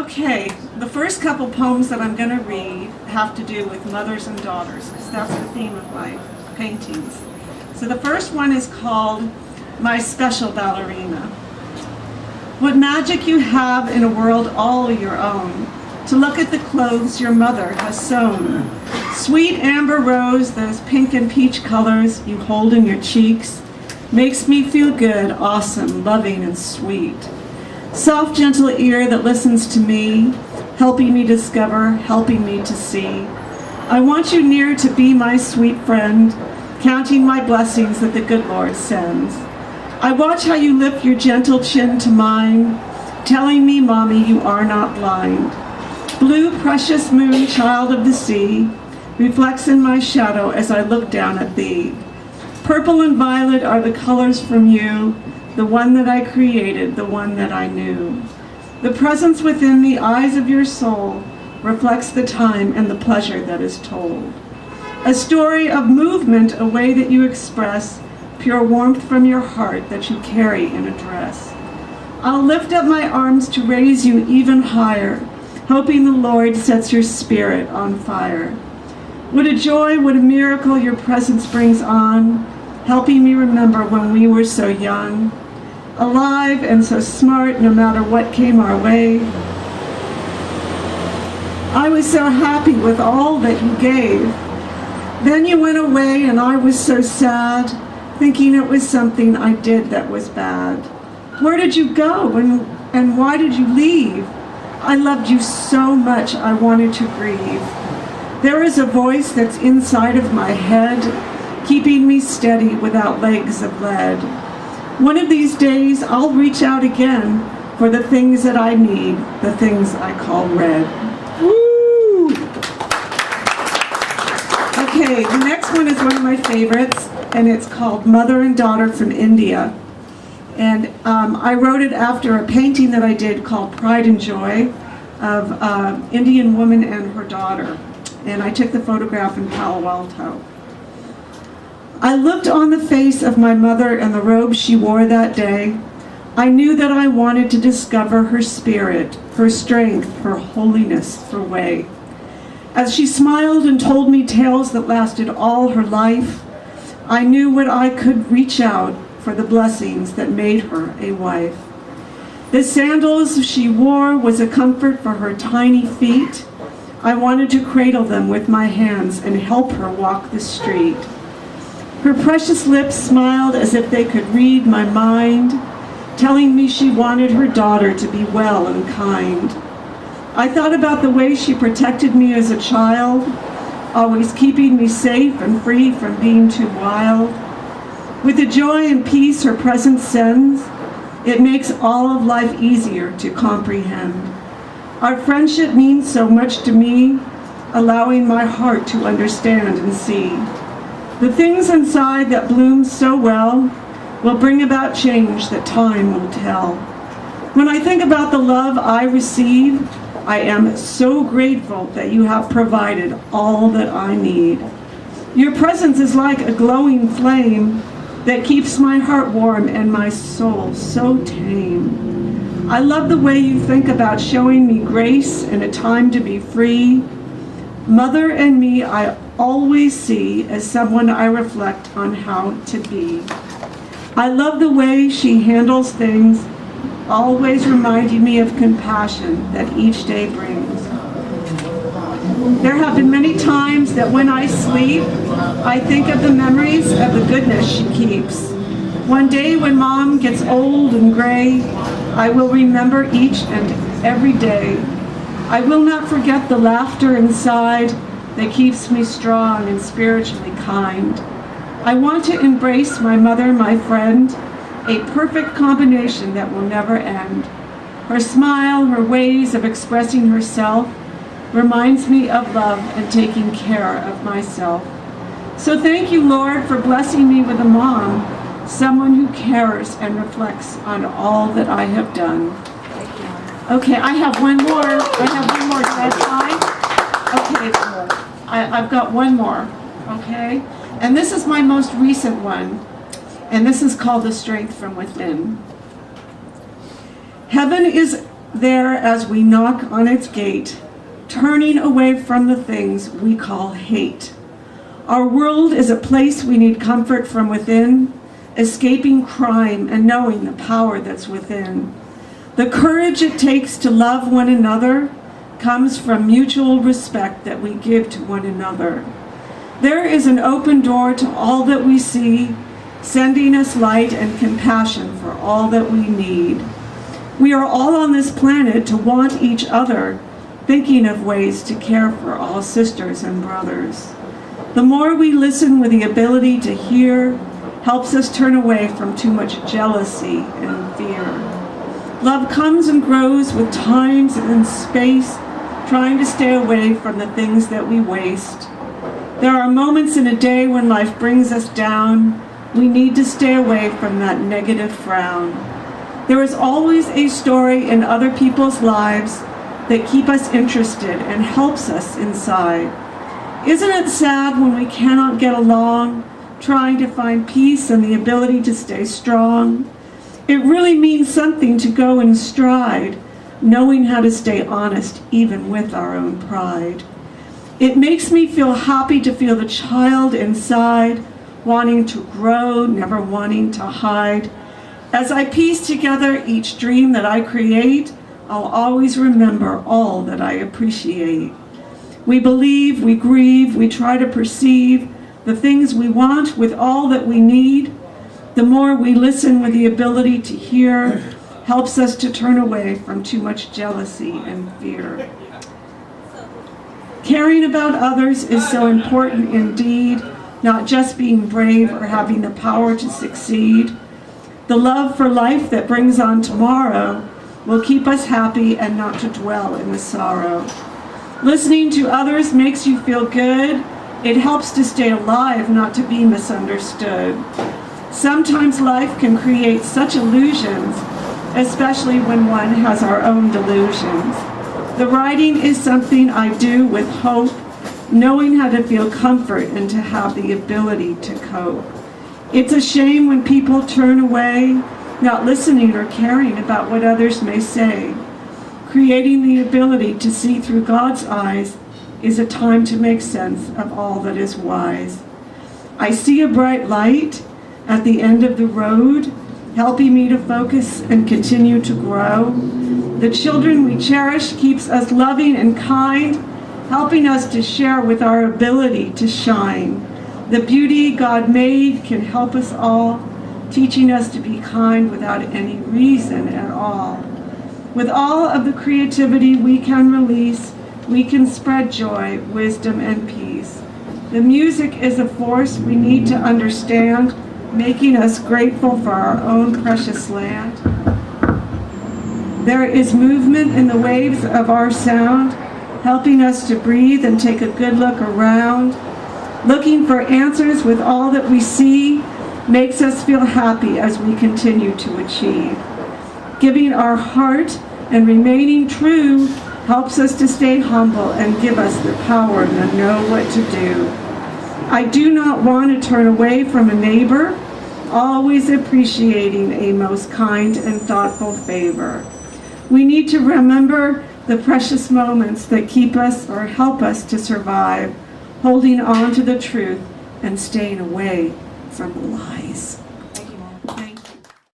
Okay, the first couple poems that I'm going to read have to do with mothers and daughters, because that's the theme of my paintings. So the first one is called My Special Ballerina. What magic you have in a world all your own, to look at the clothes your mother has sewn. Sweet amber rose, those pink and peach colors you hold in your cheeks, makes me feel good, awesome, loving, and sweet. Soft, gentle ear that listens to me, helping me discover, helping me to see. I want you near to be my sweet friend, counting my blessings that the good Lord sends. I watch how you lift your gentle chin to mine, telling me, Mommy, you are not blind. Blue, precious moon, child of the sea, reflects in my shadow as I look down at thee. Purple and violet are the colors from you, the one that I created, the one that I knew. The presence within the eyes of your soul reflects the time and the pleasure that is told. A story of movement, a way that you express pure warmth from your heart that you carry in a dress. I'll lift up my arms to raise you even higher, hoping the Lord sets your spirit on fire. What a joy, what a miracle your presence brings on, helping me remember when we were so young, alive and so smart no matter what came our way. I was so happy with all that you gave. Then you went away and I was so sad, thinking it was something I did that was bad. Where did you go and why did you leave? I loved you so much I wanted to grieve. There is a voice that's inside of my head, keeping me steady without legs of lead. One of these days, I'll reach out again for the things that I need, the things I call red. Woo! Okay, the next one is one of my favorites, and it's called Mother and Daughter from India. And I wrote it after a painting that I did called Pride and Joy of an Indian woman and her daughter. And I took the photograph in Palo Alto. I looked on the face of my mother and the robe she wore that day. I knew that I wanted to discover her spirit, her strength, her holiness, her way. As she smiled and told me tales that lasted all her life, I knew what I could reach out for the blessings that made her a wife. The sandals she wore was a comfort for her tiny feet. I wanted to cradle them with my hands and help her walk the street. Her precious lips smiled as if they could read my mind, telling me she wanted her daughter to be well and kind. I thought about the way she protected me as a child, always keeping me safe and free from being too wild. With the joy and peace her presence sends, it makes all of life easier to comprehend. Our friendship means so much to me, allowing my heart to understand and see. The things inside that bloom so well will bring about change that time will tell. When I think about the love I receive, I am so grateful that you have provided all that I need. Your presence is like a glowing flame that keeps my heart warm and my soul so tame. I love the way you think about showing me grace and a time to be free. Mother and me, I always see as someone I reflect on how to be. I love the way she handles things, always reminding me of compassion that each day brings. There have been many times that when I sleep, I think of the memories of the goodness she keeps. One day when Mom gets old and gray, I will remember each and every day. I will not forget the laughter inside that keeps me strong and spiritually kind. I want to embrace my mother, my friend, a perfect combination that will never end. Her smile, her ways of expressing herself reminds me of love and taking care of myself. So thank you, Lord, for blessing me with a mom, someone who cares and reflects on all that I have done. Okay, I have one more. Did I have time? Okay, I've got one more, okay? And this is my most recent one, and this is called The Strength from Within. Heaven is there as we knock on its gate, turning away from the things we call hate. Our world is a place we need comfort from within, escaping crime and knowing the power that's within. The courage it takes to love one another comes from mutual respect that we give to one another. There is an open door to all that we see, sending us light and compassion for all that we need. We are all on this planet to want each other, thinking of ways to care for all sisters and brothers. The more we listen with the ability to hear, helps us turn away from too much jealousy and fear. Love comes and grows with times and space, trying to stay away from the things that we waste. There are moments in a day when life brings us down. We need to stay away from that negative frown. There is always a story in other people's lives that keep us interested and helps us inside. Isn't it sad when we cannot get along, trying to find peace and the ability to stay strong? It really means something to go in stride, knowing how to stay honest even with our own pride. It makes me feel happy to feel the child inside, wanting to grow, never wanting to hide. As I piece together each dream that I create, I'll always remember all that I appreciate. We believe, we grieve, we try to perceive the things we want with all that we need. The more we listen with the ability to hear, helps us to turn away from too much jealousy and fear. Caring about others is so important indeed, not just being brave or having the power to succeed. The love for life that brings on tomorrow will keep us happy and not to dwell in the sorrow. Listening to others makes you feel good. It helps to stay alive, not to be misunderstood. Sometimes life can create such illusions, especially when one has our own delusions. The writing is something I do with hope, knowing how to feel comfort and to have the ability to cope. It's a shame when people turn away, not listening or caring about what others may say. Creating the ability to see through God's eyes is a time to make sense of all that is wise. I see a bright light at the end of the road, helping me to focus and continue to grow. The children we cherish keeps us loving and kind, helping us to share with our ability to shine. The beauty God made can help us all, teaching us to be kind without any reason at all. With all of the creativity we can release, we can spread joy, wisdom, and peace. The music is a force we need to understand, making us grateful for our own precious land. There is movement in the waves of our sound, helping us to breathe and take a good look around. Looking for answers with all that we see makes us feel happy as we continue to achieve. Giving our heart and remaining true helps us to stay humble and give us the power to know what to do. I do not want to turn away from a neighbor, always appreciating a most kind and thoughtful favor. We need to remember the precious moments that keep us or help us to survive, holding on to the truth and staying away from lies.